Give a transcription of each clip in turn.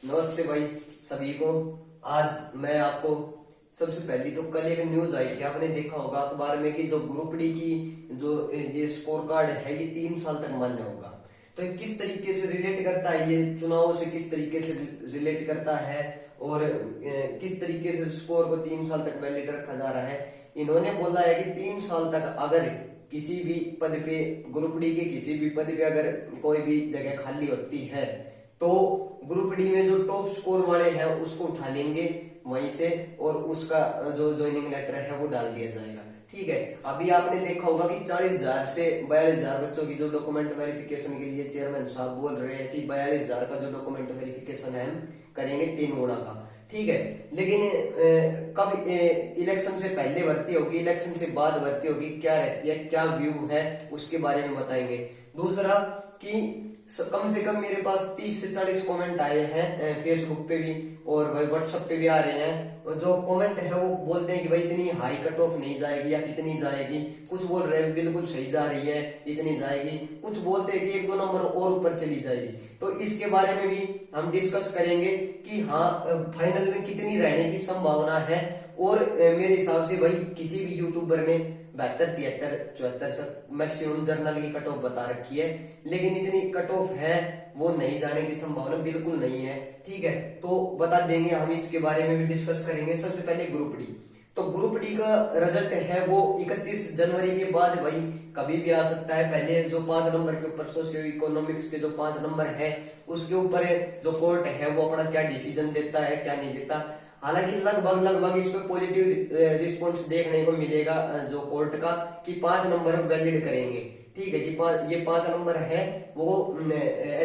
नमस्ते भाई सभी को। आज मैं आपको सबसे पहली तो कल एक न्यूज आई थी, आपने देखा होगा अखबार में कि जो ग्रुप डी की जो ये स्कोर कार्ड है ये 3 साल तक मान्य होगा। तो ये किस तरीके से रिलेट करता है, ये चुनाव से किस तरीके से रिलेट करता है और किस तरीके से स्कोर को 3 साल तक वैलिड रखा जा रहा है। इन्होंने बोला है कि 3 साल तक अगर किसी भी पद पे ग्रुप डी के किसी भी पद पे अगर कोई भी जगह खाली होती है तो ग्रुप डी में जो टॉप स्कोर वाले हैं उसको उठा लेंगे वहीं से और उसका जो ज्वाइनिंग लेटर है वो डाल दिया जाएगा। ठीक है, अभी आपने देखा होगा कि 40,000 से 42,000 बच्चों की जो डॉक्यूमेंट वेरिफिकेशन के लिए चेयरमैन साहब बोल रहे हैं कि 42,000 का जो डॉक्यूमेंट वेरिफिकेशन है हम करेंगे 3 गुना का। ठीक है, लेकिन कब इलेक्शन से पहले भर्ती होगी, इलेक्शन से बाद भर्ती होगी, क्या रहती है, क्या व्यू है, उसके बारे में बताएंगे। दूसरा कि कम से कम मेरे पास 30 से 40 कमेंट आए हैं फेसबुक पे भी और भाई व्हाट्सएप पे भी आ रहे हैं। और जो कमेंट है वो बोलते हैं कि भाई इतनी हाई कट ऑफ नहीं जाएगी या कितनी जाएगी, कुछ बोल रहे हैं बिल्कुल सही जा रही है इतनी जाएगी, कुछ बोलते हैं कि 1-2 नंबर और ऊपर चली जाएगी। तो इसके बारे में भी हम डिस्कस करेंगे कि हाँ फाइनल में कितनी रहने की संभावना है। और मेरे हिसाब से भाई किसी भी यूट्यूबर ने 72, 73, 74 मैक्सिमम जर्नल की कट ऑफ बता रखी है, लेकिन इतनी कट ऑफ है वो नहीं जाने की संभावना बिल्कुल नहीं है। ठीक है, तो बता देंगे हम, इसके बारे में भी डिस्कस करेंगे। सबसे पहले ग्रुप डी। तो ग्रुप डी का रिजल्ट है वो 31 जनवरी के बाद भाई कभी भी आ सकता है। पहले जो 5 नंबर के ऊपर सोशियो इकोनॉमिक्स के जो 5 नंबर है उसके ऊपर जो कोर्ट है वो अपना क्या डिसीजन देता है क्या नहीं देता। हालांकि लगभग इस पे पॉजिटिव रिस्पॉन्स देखने को मिलेगा जो कोर्ट का कि 5 नंबर वैलिड करेंगे। ठीक है कि ये 5 नंबर है वो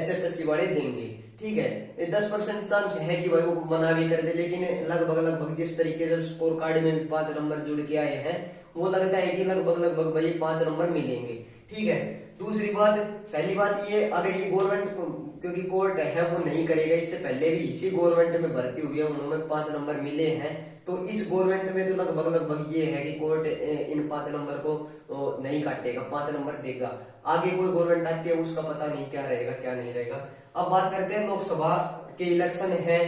HSSC वाले देंगे। ठीक है, 10% चांस है कि भाई वो मना भी कर दे, लेकिन लगभग जिस तरीके से स्कोर कार्ड में 5 नंबर जुड़ के आए हैं वो लगता है कि लगभग भाई 5 नंबर मिलेंगे। ठीक है, दूसरी बात, पहली बात ये अगर ये गवर्नमेंट क्योंकि कोर्ट है वो नहीं करेगा, इससे पहले भी इसी गवर्नमेंट में भर्ती हुई है उन्होंने 5 नंबर मिले हैं, तो इस गवर्नमेंट में तो लगभग ये है कि कोर्ट इन 5 नंबर को नहीं काटेगा, 5 नंबर देगा। आगे कोई गवर्नमेंट आती है उसका पता नहीं क्या रहेगा क्या नहीं रहेगा। अब बात करते हैं लोकसभा के इलेक्शन है,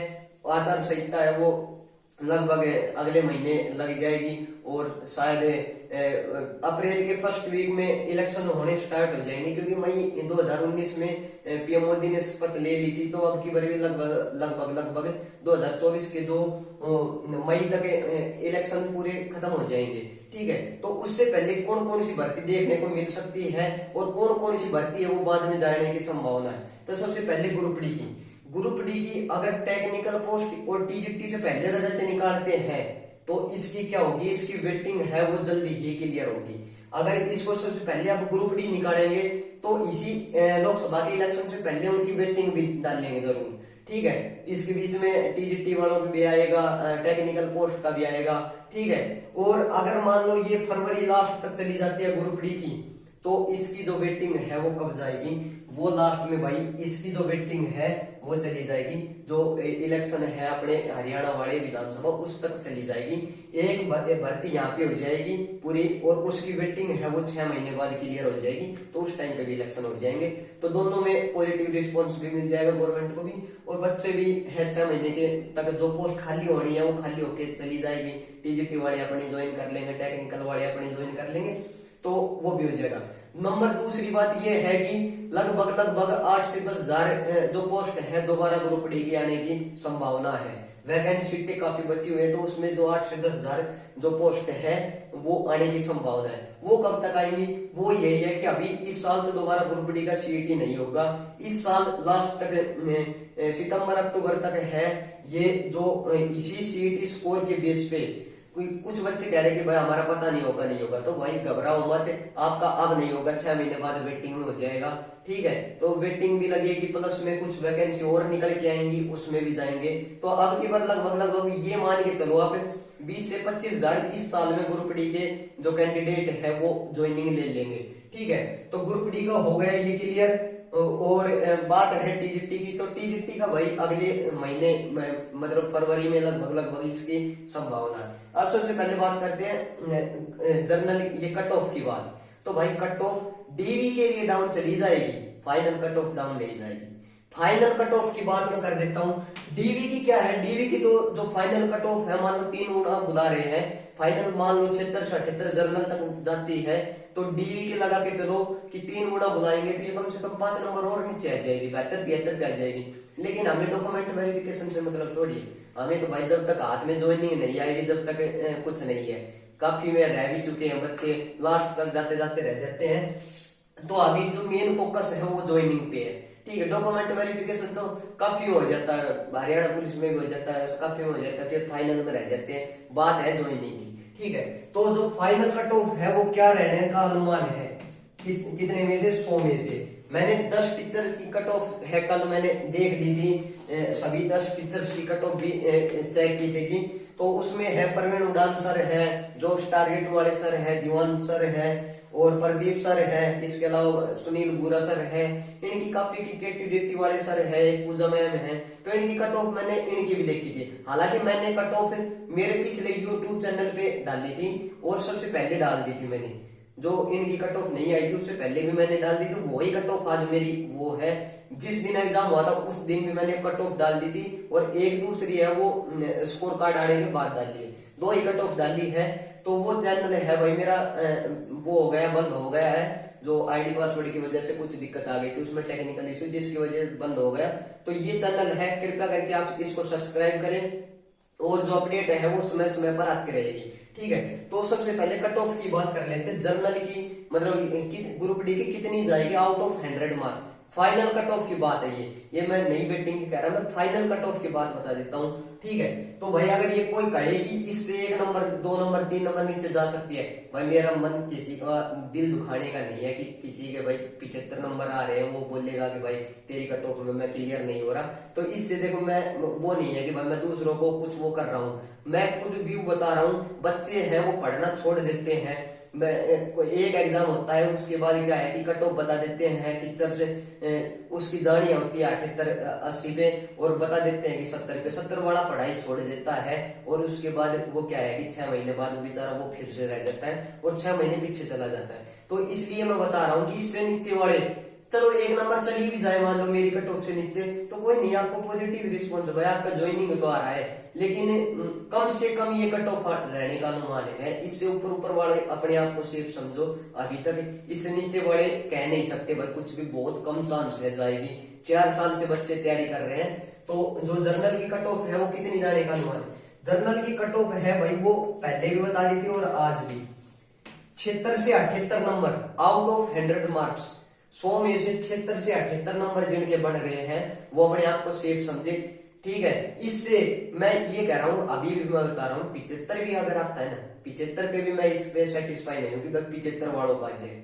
आचार संहिता है वो लगभग अगले महीने लग जाएगी और शायद अप्रैल के फर्स्ट वीक में इलेक्शन होने स्टार्ट हो जाएंगे, क्योंकि मई 2019 में पीएम मोदी ने शपथ ले ली थी। तो अब की बार भी लगभग 2024 के जो मई तक इलेक्शन पूरे खत्म हो जाएंगे। ठीक है, तो उससे पहले कौन कौन सी भर्ती देखने को मिल सकती है और कौन कौन सी भर्ती है वो बाद में जाने की संभावना है। तो सबसे पहले ग्रुप डी की अगर टेक्निकल पोस्ट और टीजीटी से पहले रिजल्ट निकालते हैं तो इसकी क्या होगी, इसकी वेटिंग है वो जल्दी ही क्लियर होगी। अगर इसको सबसे पहले आप ग्रुप डी निकालेंगे तो इसी लोकसभा के इलेक्शन से पहले उनकी वेटिंग भी डालेंगे जरूर। ठीक है, इसके बीच में टीजीटी वालों का भी आएगा, टेक्निकल पोस्ट का भी आएगा। ठीक है, और अगर मान लो ये फरवरी लास्ट तक चली जाती है ग्रुप डी की तो इसकी जो वेटिंग है वो कब जाएगी, वो लास्ट में भाई इसकी जो वेटिंग है वो चली जाएगी, जो इलेक्शन है अपने हरियाणा वाले विधानसभा उस तक चली जाएगी। एक भर्ती यहाँ पे हो जाएगी पूरी और उसकी वेटिंग है वो 6 महीने बाद क्लियर हो जाएगी, तो उस टाइम पे भी इलेक्शन हो जाएंगे। तो दोनों में पॉजिटिव रिस्पॉन्स भी मिल जाएगा गवर्नमेंट को भी और बच्चे भी है 6 महीने के तक जो पोस्ट खाली होनी है वो खाली होके चली जाएगी। टीजीटी वाले अपनी ज्वाइन कर लेंगे, टेक्निकल वाले अपनी ज्वाइन कर लेंगे, तो वो भी हो जाएगा। नंबर दूसरी बात ये है कि लगभग 8 से 10 हजार जो पोस्ट है दोबारा ग्रुप डी की आने की संभावना है। वैकेंट सीटें काफी बची हुई है, तो उसमें जो 8 से 10 हजार जो पोस्ट है वो आने की संभावना है। वो कब तक आएंगी, वो यही है कि अभी इस साल तो दोबारा ग्रुप डी का सीईटी नहीं होगा, इस साल लास्ट तक सितंबर अक्टूबर तक है ये जो इसी सीईटी स्कोर के बेस पे। कुछ बच्चे कह रहे कि भाई हमारा पता नहीं होगा, तो भाई घबराओ मत, आपका अब नहीं होगा, 6 महीने बाद वेटिंग में हो जाएगा। ठीक है, तो वेटिंग भी लगेगी, प्लस में कुछ वैकेंसी और निकल के आएंगी उसमें भी जाएंगे। तो अब की बार लगभग ये मान के चलो आप 20 से 25 हजार इस साल में ग्रुप डी के जो कैंडिडेट है वो ज्वाइनिंग ले लेंगे। ठीक है, तो ग्रुप डी का हो गया ये क्लियर। और बात है टीजीटी की, तो टीजीटी का भाई अगले महीने मतलब फरवरी में लगभग इसकी संभावना है। अब सबसे पहले बात करते हैं जर्नल ये कट ऑफ की बात। तो भाई कट ऑफ डीवी के लिए डाउन चली जाएगी, फाइनल कट ऑफ डाउन ले जाएगी। फाइनल कट ऑफ की बात मैं कर देता हूँ। डीवी की क्या है, डीवी की तो जो फाइनल कट ऑफ है, मान लो 3 गुना बुला रहे हैं, फाइनल मान लो 76 से 78 जर्नल तक जाती है, तो डीवी के लगा के चलो कि 3 गुना बुलाएंगे तो ये कम से कम 5 नंबर और नीचे आ जाएगी, 72-73 पे आ जाएगी। लेकिन हमें डॉक्यूमेंट वेरिफिकेशन से मतलब थोड़ी है, हमें तो भाई जब तक हाथ में ज्वाइनिंग नहीं आएगी, जब तक कुछ नहीं है। काफी में रह भी चुके हैं बच्चे, लास्ट तक जाते जाते रह जाते हैं। तो अभी जो मेन फोकस है वो ज्वाइनिंग पे है, ठीक है। डॉक्यूमेंट वेरिफिकेशन तो काफी हो जाता है, हरियाणा पुलिस में भी हो जाता है, काफी में हो जाता है, फिर फाइनल में रह जाते हैं, बात है ज्वाइनिंग की, ठीक है। तो जो फाइनल कट ऑफ है वो क्या रहने का अनुमान है, कितने में से, 100 में से। मैंने 10 टीचर की कट ऑफ है, कल मैंने देख ली थी, सभी 10 टीचर्स की कट ऑफ भी चेक की थी। तो उसमें है प्रवीण उड़ान सर है, जो टारगेट वाले सर है, दीवान सर है, और प्रदीप सर है, इसके अलावा सुनील बुरा सर है, इनकी काफी की कैटेगरी वाले सर है, पूजा मैम है। तो इनकी कट ऑफ मैंने इनकी भी देखी थी। हालांकि मैंने कट ऑफ मेरे पिछले यूट्यूब चैनल पे डाली थी और सबसे पहले डाल दी थी मैंने, जो इनकी कट ऑफ नहीं आई थी उससे पहले भी मैंने डाल दी थी, वही कट ऑफ आज मेरी वो है। जिस दिन एग्जाम हुआ था उस दिन भी मैंने कट ऑफ डाल दी थी, और एक दूसरी है वो स्कोर कार्ड आने के बाद डाली है, 2 ही कट ऑफ डाली है। तो वो चैनल है भाई मेरा वो हो गया, बंद हो गया है, जो आईडी पासवर्ड की वजह से कुछ दिक्कत आ गई थी उसमें, टेक्निकल इश्यू, जिसकी वजह से बंद हो गया। तो ये चैनल है, कृपया करके आप इसको सब्सक्राइब करें, और जो अपडेट है वो समय समय पर आती रहेगी, ठीक है। तो सबसे पहले कट ऑफ की बात कर लेते हैं। जर्नल की मतलब ग्रुप डी की कितनी जाएगी out of 100 mark, final cut off की बात है ये मैं नई बेटिंग की कह रहा, मैं फाइनल कट ऑफ की बात बता देता हूँ, ठीक है। तो भाई अगर ये कोई कहे कि इससे 1 नंबर 2 नंबर 3 नंबर नीचे जा सकती है, भाई मेरा मन किसी का दिल दुखाने का नहीं है कि किसी के भाई 75 नंबर आ रहे हैं, वो बोलेगा कि भाई तेरी कट ऑफ में मैं क्लियर नहीं हो रहा। तो इससे देखो मैं वो नहीं है कि भाई मैं दूसरों को कुछ वो कर रहा हूँ, मैं खुद व्यू बता रहा हूँ। बच्चे हैं वो पढ़ना छोड़ देते हैं, एक एग्जाम होता है उसके बाद क्या है कि कट ऑफ बता देते हैं टीचर से, उसकी जानी होती है 78-80 पे, और बता देते हैं कि 70 पे, 70 वाला पढ़ाई छोड़ देता है, और उसके बाद वो क्या है कि 6 महीने बाद बेचारा वो फिर से रह जाता है और 6 महीने पीछे चला जाता है। तो इसलिए मैं बता रहा हूँ कि इससे नीचे वाले, चलो 1 नंबर चली भी जाए मान लो मेरी कट ऑफ से नीचे, तो कोई नहीं, आपको पॉजिटिव रिस्पॉन्स भाई आपका ज्वाइनिंग तो आ रहा है, लेकिन कम से कम ये कट ऑफ रहने का अनुमान है। इससे ऊपर ऊपर वाले अपने आप को सेफ समझो, अभी तक इससे नीचे वाले कह नहीं सकते भाई कुछ भी, बहुत कम चांस रह जाएगी। 4 साल से बच्चे तैयारी कर रहे हैं। तो जो जर्नल की कट ऑफ है वो कितनी जाने का अनुमान है, जर्नल की कट ऑफ है भाई वो पहले भी बता दी थी और आज भी, 76 से 78 नंबर आउट ऑफ 100 मार्क्स, 100 में से 76 से 78 नंबर जिनके बन गए हैं वो अपने आप को सेफ समझे, ठीक है। इससे मैं ये कह रहा हूं, अभी भी मैं बता रहा हूँ, 75 भी अगर आता है ना, 75 पे भी मैं इस पे सेटिस्फाई नहीं हूँ कि 75 वालों का जाए।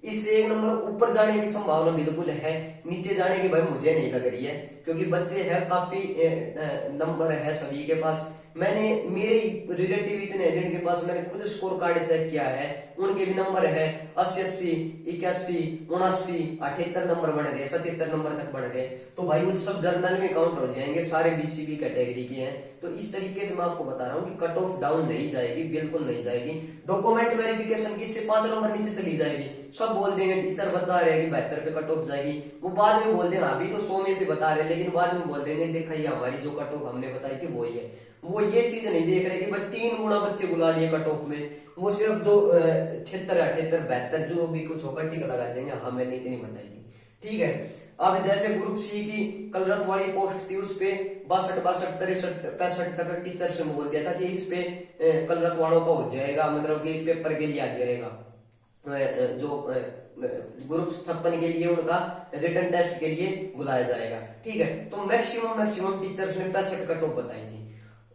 इससे 1 नंबर ऊपर जाने की संभावना बिल्कुल है, नीचे जाने की भाई मुझे नहीं लग रही है, क्योंकि बच्चे हैं काफी नंबर है सभी के पास। मैंने मेरे रिलेटिव इतने हैं जिनके पास मैंने खुद स्कोर कार्ड चेक किया है, उनके भी नंबर है 80-80, 81, 79, 78 नंबर बन गए, 77 नंबर तक बढ़ गए। तो भाई वो सब जर्नल में काउंट हो जाएंगे, सारे बीसीबी कैटेगरी के हैं। तो इस तरीके से मैं आपको बता रहा हूँ कि कट ऑफ डाउन नहीं जाएगी, बिल्कुल नहीं जाएगी। डॉक्यूमेंट वेरिफिकेशन की इससे 5 नंबर नीचे चली जाएगी। सब बोल देंगे टीचर बता रहे हैं कि 72 पे कट ऑफ जाएगी, वो बाद में बोल देंगे अभी तो 100 में से बता रहे हैं, लेकिन बाद में बोल देंगे देखा ये हमारी जो कट ऑफ हमने बताई थी वही है। वो ये चीज नहीं देख रहे कि भाई 3 गुना बच्चे बुला लिए कट ऑफ में, वो सिर्फ जो 76, 78, 72 जो भी कुछ होगा टिक लगा देंगे, हाँ मैंने इतनी बताई थी, ठीक है। अब जैसे ग्रुप सी की कलरक वाली पोस्ट थी, उस पे 62, 63, 65 तक टीचर से बोल दिया था कि इस पे कलरक वालों का हो जाएगा, मतलब कि पेपर के लिए आ जाएगा, जो ग्रुप 56 के लिए उनका रिटर्न टेस्ट के लिए बुलाया जाएगा, ठीक है। तो मैक्सिमम टीचर्स ने 65 कट ऑफ बताई थी,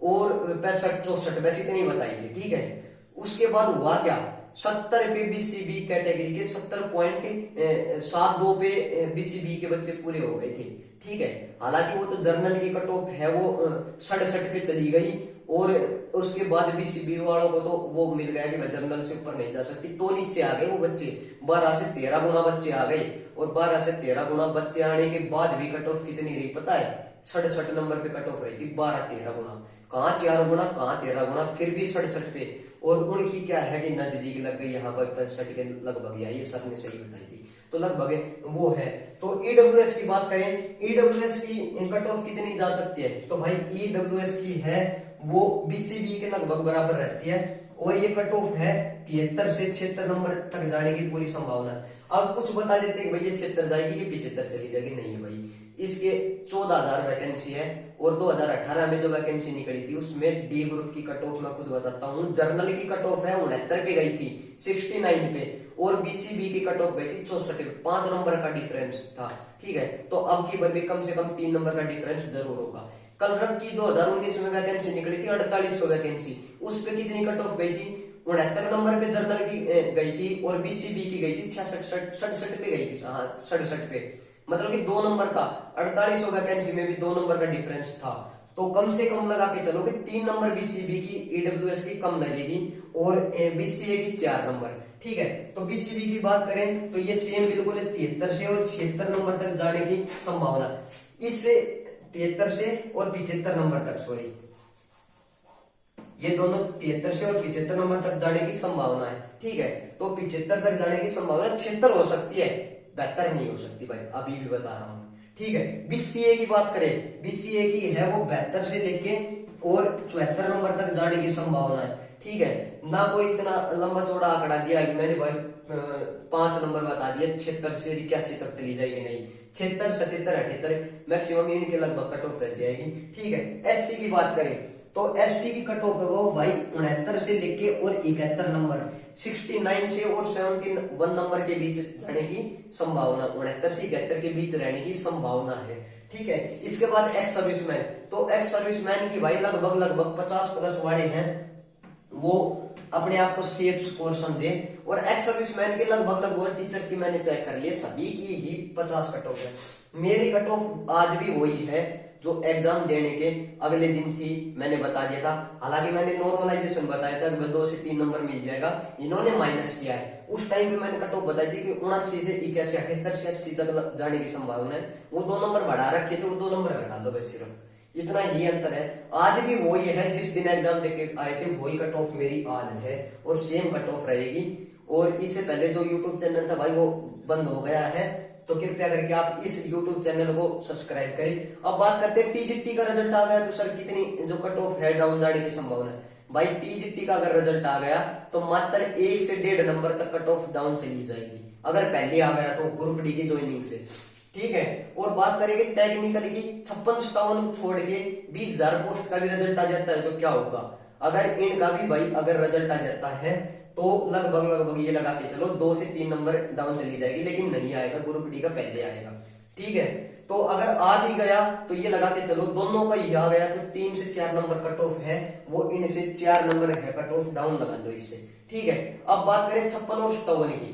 और 65-64 वैसे इतनी बताई थी, ठीक है। उसके बाद हुआ क्या, 70 पे बीसीबी कैटेगरी के 70.72 पे बीसीबी के बच्चे पूरे हो गए थे, ठीक है। हालांकि वो तो जर्नल की कट ऑफ है वो 67 पे चली गई, और उसके बाद बीसीबी वालों को तो वो मिल गया कि जर्नल से ऊपर नहीं जा सकती, तो नीचे आ गए वो बच्चे, 12 से 13 गुना बच्चे आ गए। और 12 से 13 गुना बच्चे आने के बाद भी कट ऑफ कितनी रही पता है, 67 नंबर पे कट ऑफ रही थी, 12-13 गुना, कहाँ 4 गुना कहाँ 13 गुना, फिर भी 67 पे। और उनकी क्या है कि नजदीक लग गई, यहाँ पर 65 के लगभग, ये सर ने सही बताई थी। तो लगभग वो है। तो ईडब्ल्यूएस की बात करें, ईडब्ल्यूएस की कट ऑफ कितनी जा सकती है, तो भाई ईडब्ल्यूएस की है वो बीसीबी के लगभग बराबर रहती है और ये कट ऑफ है 73 से 76 नंबर तक जाने की पूरी संभावना है। अब कुछ बता देते हैं कि भाई ये 76 जाएगी, ये 75 चली जाएगी, नहीं है भाई। इसके 14,000 वैकेंसी है और 2018 में जो वैकेंसी निकली थी उसमें डी ग्रुप की कट ऑफ मैं खुद बताता हूँ। जर्नल की कट ऑफ है 69 पे गई थी, 69 पे, और बीसीबी की कट ऑफ गई थी 64 पे, 5 नंबर का डिफरेंस था। ठीक है, तो अब की बार भी कम से कम 3 नंबर का डिफरेंस जरूर होगा। कलरब की 2019 में वैकेंसी निकली थी 4800 वैकेंसी, उस पे कितनी कट ऑफ गई थी, 69 नंबर पे जर्नल की गई थी और बीसीबी की गई थी 67 पे गई थी, हाँ 67 पे, मतलब कि 2 नंबर का 4800 वैकेंसी में भी 2 नंबर का डिफरेंस था। तो कम से कम लगा के चलो कि 3 नंबर बीसीबी की ईडब्ल्यूएस की कम लगेगी और बीसीए की 4 नंबर। ठीक है, तो बीसीबी की बात करें तो ये सेम बिल्कुल 73 से और 76 नंबर तक जाने की संभावना, इससे 73 से और 75 नंबर तक, सॉरी ये दोनों 73 से और 75 नंबर तक जाने की संभावना है। ठीक है, तो 75 तक जाने की संभावना 76 हो सकती है, 72 नहीं हो सकती भाई, अभी भी बता रहा हूं। ठीक है, बीसीए की बात करें, बीसीए की है वो 72 से लेके और 74 नंबर तक जाने की संभावना है। ठीक है, ना कोई इतना लंबा चौड़ा आंकड़ा दिया है, मैंने भाई 5 नंबर बता दिए, 76 से 81 तक चली जाएगी, नहीं 76, 77, 78 मैक्सिमम इनके लगभग कट ऑफ रह जाएगी। ठीक है, एससी की बाट करें तो एससी की कट ऑफ है वो भाई 69 से लेके और 71 नंबर, 69 से और 71 नंबर के बीच जाने की संभावना, 69 से 71 के बीच रहने की संभावना है। ठीक है, इसके बाद एक्स सर्विसमैन, तो एक्स सर्विसमैन की भाई लगभग 50 प्लस वाले हैं, वो अपने आप को सेफ स्कोर समझे, और एक्स सर्विसमैन के लगभग टीचर की मैंने चेक कर लिया, सभी की ही 50 कट ऑफ है। मेरी कट ऑफ आज भी वही है जो एग्जाम देने के अगले दिन थी, मैंने बता दिया था। हालांकि मैंने नॉर्मलाइजेशन बताया था 2 से 3 नंबर मिल जाएगा, इन्होंने माइनस किया है। उस टाइम पे मैंने कट ऑफ बताई थी कि 79 से 81, 78 से 80 तक जाने की संभावना है। वो 2 नंबर बढ़ा रखे थे, वो 2 नंबर घटा दो बस, सिर्फ इतना ही अंतर है। आज भी वही है, जिस दिन एग्जाम देके आए थे वही कट ऑफ मेरी आज है और सेम कट ऑफ रहेगी। और इससे पहले जो यूट्यूब चैनल था भाई वो बंद हो गया है, तो कृपया करके आप इस YouTube चैनल को सब्सक्राइब करें। अब बात करते हैं टीजीटी का रिजल्ट आ गया तो सर कितनी जो कट ऑफ है डाउन जाने की संभावना है। भाई टीजीटी का अगर रिजल्ट आ गया तो मात्र 1 से 1.5 नंबर तक कट ऑफ डाउन चली जाएगी, अगर पहले आ गया तो ग्रुप डी की ज्वाइनिंग से। ठीक है, और बात करेंगे टेक्निकल की, 56-57 छोड़ के 20,000 पोस्ट का भी रिजल्ट आ जाता है तो क्या होगा। अगर इनका भी भाई अगर रिजल्ट आ जाता है तो लगभग ये लगा के चलो 2 से 3 नंबर डाउन चली जाएगी, लेकिन नहीं आएगा, ग्रुप डी का पहले आएगा। ठीक है, तो अगर आ भी गया तो ये लगा के चलो दोनों का ही आ गया तो 3 से 4 नंबर कट ऑफ है, वो इनसे 4 नंबर है कट ऑफ डाउन लगा लो इससे। ठीक है, अब बात करें 56 और 57 की।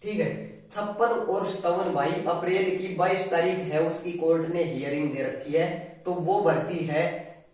ठीक है, 56 और 57 भाई अप्रैल की 22 तारीख है, उसकी कोर्ट ने हियरिंग दे रखी है, तो वो भर्ती है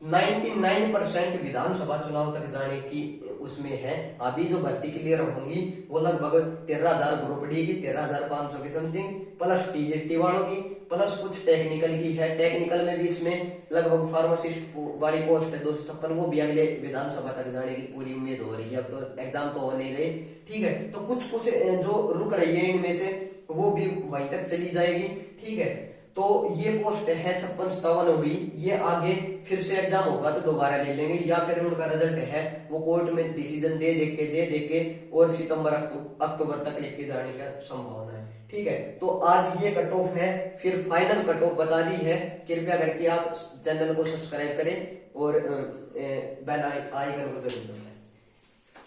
99% विधानसभा चुनाव तक जाने की उसमें है। अभी जो भर्ती क्लियर होंगी वो लगभग 13,000 ग्रुप डी की, 13,500 की समथिंग, प्लस टीजीटी वालों की, प्लस कुछ टेक्निकल की है। टेक्निकल में भी इसमें लगभग फार्मासिस्ट वाली पोस्ट है 256, वो भी अगले विधानसभा तक जाने की पूरी उम्मीद हो रही है। अब तो एग्जाम तो हो नहीं रहे। ठीक है, तो कुछ जो रुक रही है इनमें से वो भी वहीं तक चली जाएगी। ठीक है, तो ये पोस्ट है 56-57 हुई, ये आगे फिर से एग्जाम होगा तो दोबारा ले लेंगे, या फिर उनका रिजल्ट है वो कोर्ट में डिसीजन दे के और सितंबर अक्टूबर तक लेके जाने का संभावना है। ठीक है, तो आज ये कट ऑफ है, फिर फाइनल कट ऑफ बता दी है। कृपया करके आप चैनल को सब्सक्राइब करें और बेल आइकन को जरूर दबाएं।